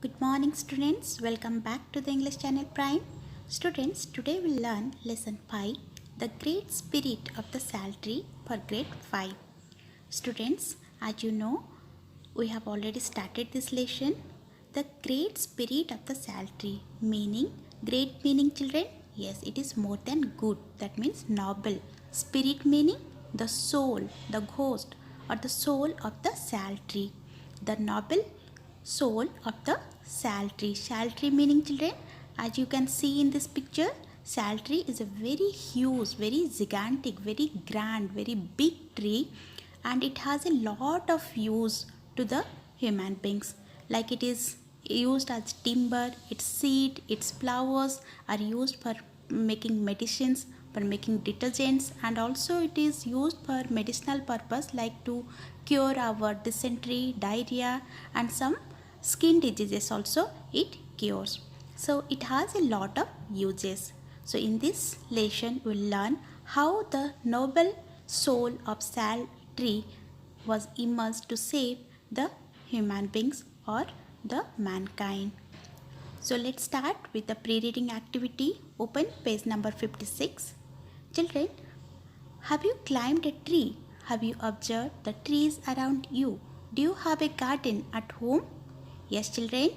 Good morning students, welcome back to the English channel Prime. Students, today we'll learn lesson 5, the great spirit of the saltry for grade 5. Students, as you know, we have already started this lesson. The great spirit of the saltry, meaning, great meaning children? Yes, it is more than good, that means noble. Spirit meaning the soul, the ghost or the soul of the saltry. The noble soul of the saltry. Saltry meaning children, as you can see in this picture, saltry is a very huge, very gigantic, very grand, very big tree, and it has a lot of use to the human beings. Like it is used as timber, its seed, its flowers are used for making medicines, for making detergents, and also it is used for medicinal purpose like to cure our dysentery, diarrhea, and some skin diseases also it cures. So it has a lot of uses. So in this lesson we'll learn how the noble soul of sal tree was immersed to save the human beings or the mankind. So let's start with the pre-reading activity. Open page number 56. Children, have you climbed a tree? Have you observed the trees around you? Do you have a garden at home? Yes, children,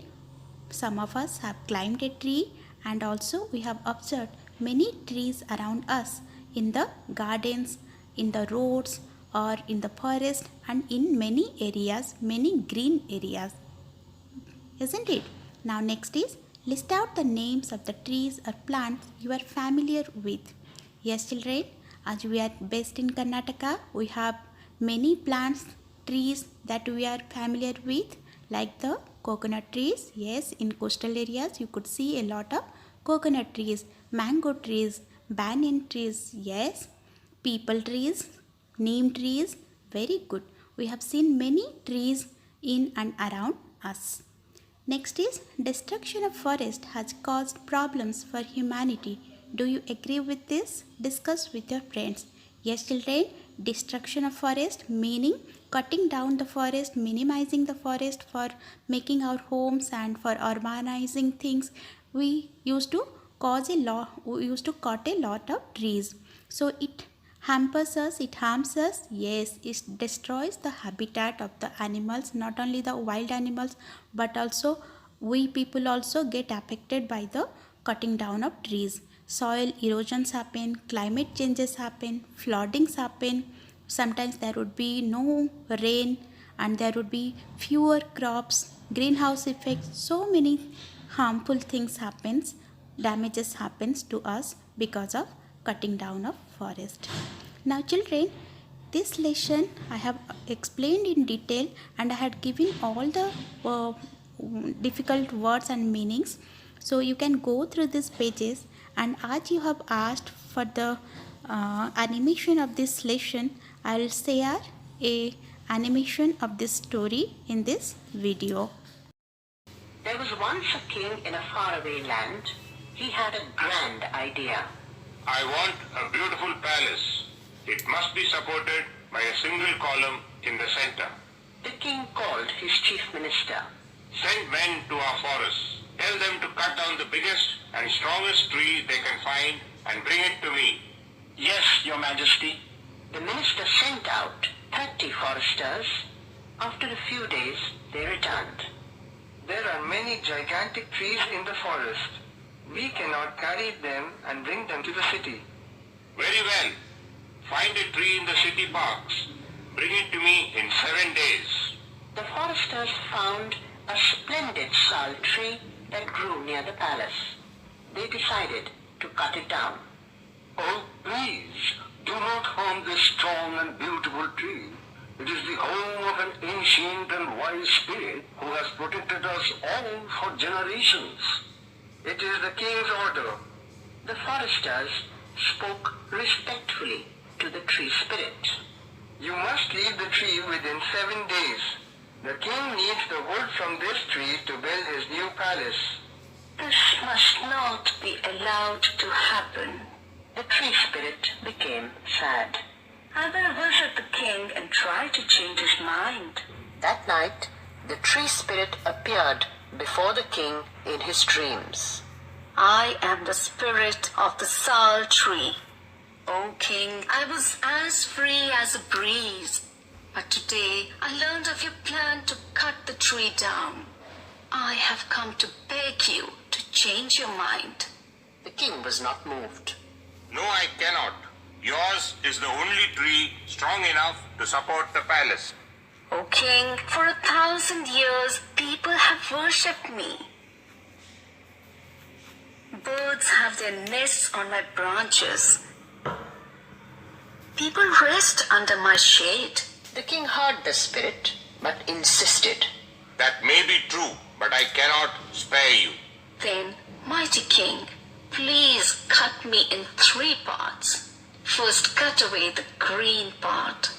some of us have climbed a tree, and also we have observed many trees around us in the gardens, in the roads, or in the forest, and in many areas, many green areas. Isn't it? Now next is list out the names of the trees or plants you are familiar with. Yes, children, as we are based in Karnataka, we have many plants, trees that we are familiar with, like the coconut trees. Yes, in coastal areas you could see a lot of coconut trees, mango trees, banyan trees. Yes, peepal trees, neem trees. Very good. We have seen many trees in and around us. Next is destruction of forest has caused problems for humanity. Do you agree with this? Discuss with your friends. Yes, children, destruction of forest meaning cutting down the forest, minimizing the forest for making our homes and for urbanizing things. We used to cut a lot of trees. So it hampers us, it harms us. Yes, it destroys the habitat of the animals, not only the wild animals, but also we people also get affected by the cutting down of trees. Soil erosions happen, climate changes happen, floodings happen. Sometimes there would be no rain and there would be fewer crops, greenhouse effects. So many harmful things happens, damages happens to us because of cutting down of forest. Now children, this lesson I have explained in detail, and I had given all the difficult words and meanings. So you can go through these pages, and as you have asked for the animation of this lesson, I will share a animation of this story in this video. There was once a king in a faraway land. He had a grand idea. I want a beautiful palace. It must be supported by a single column in the center. The king called his chief minister. Send men to our forests. Tell them to cut down the biggest and strongest tree they can find and bring it to me. Yes, your majesty. The minister sent out 30 foresters. After a few days, they returned. There are many gigantic trees in the forest. We cannot carry them and bring them to the city. Very well. Find a tree in the city parks. Bring it to me in 7 days. The foresters found a splendid sal tree that grew near the palace. They decided to cut it down. Oh, please, do not harm this strong and beautiful tree. It is the home of an ancient and wise spirit who has protected us all for generations. It is the king's order. The foresters spoke respectfully to the tree spirit. You must leave the tree within 7 days. The king needs the wood from this tree to build his new palace. This must not be allowed to happen. The tree spirit became sad. I will visit the king and try to change his mind. That night, the tree spirit appeared before the king in his dreams. I am the spirit of the sal tree. O king, I was as free as a breeze. But today I learned of your plan to cut the tree down. I have come to beg you to change your mind. The king was not moved. No, I cannot. Yours is the only tree strong enough to support the palace. O king, for 1,000 years people have worshipped me. Birds have their nests on my branches. People rest under my shade. The king heard the spirit, but insisted. That may be true, but I cannot spare you. Then, mighty king, please cut me in 3 parts. First, cut away the green part.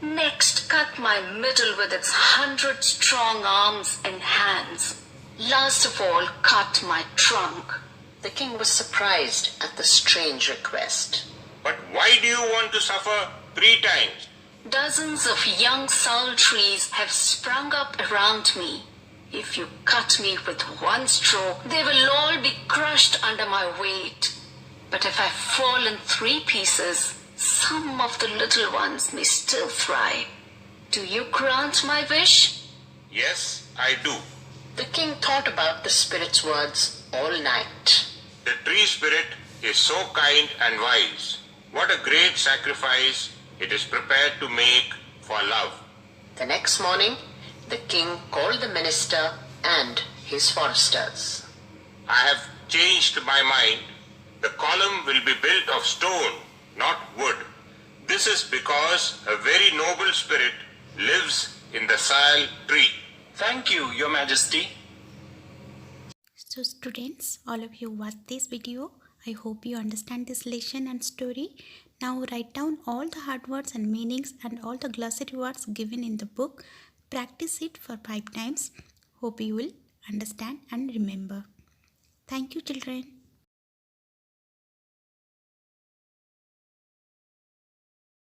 Next, cut my middle with its 100 strong arms and hands. Last of all, cut my trunk. The king was surprised at the strange request. But why do you want to suffer 3 times? Dozens of young sal trees have sprung up around me. If you cut me with 1 stroke, they will all be crushed under my weight. But if I fall in 3 pieces, some of the little ones may still thrive. Do you grant my wish? Yes, I do. The king thought about the spirit's words all night. The tree spirit is so kind and wise. What a great sacrifice it is prepared to make for love. The next morning, the king called the minister and his foresters. I have changed my mind. The column will be built of stone, not wood. This is because a very noble spirit lives in the sal tree. Thank you, Your Majesty. So students, all of you watch this video. I hope you understand this lesson and story. Now write down all the hard words and meanings and all the glossary words given in the book. Practice it for 5 times. Hope you will understand and remember. Thank you, children.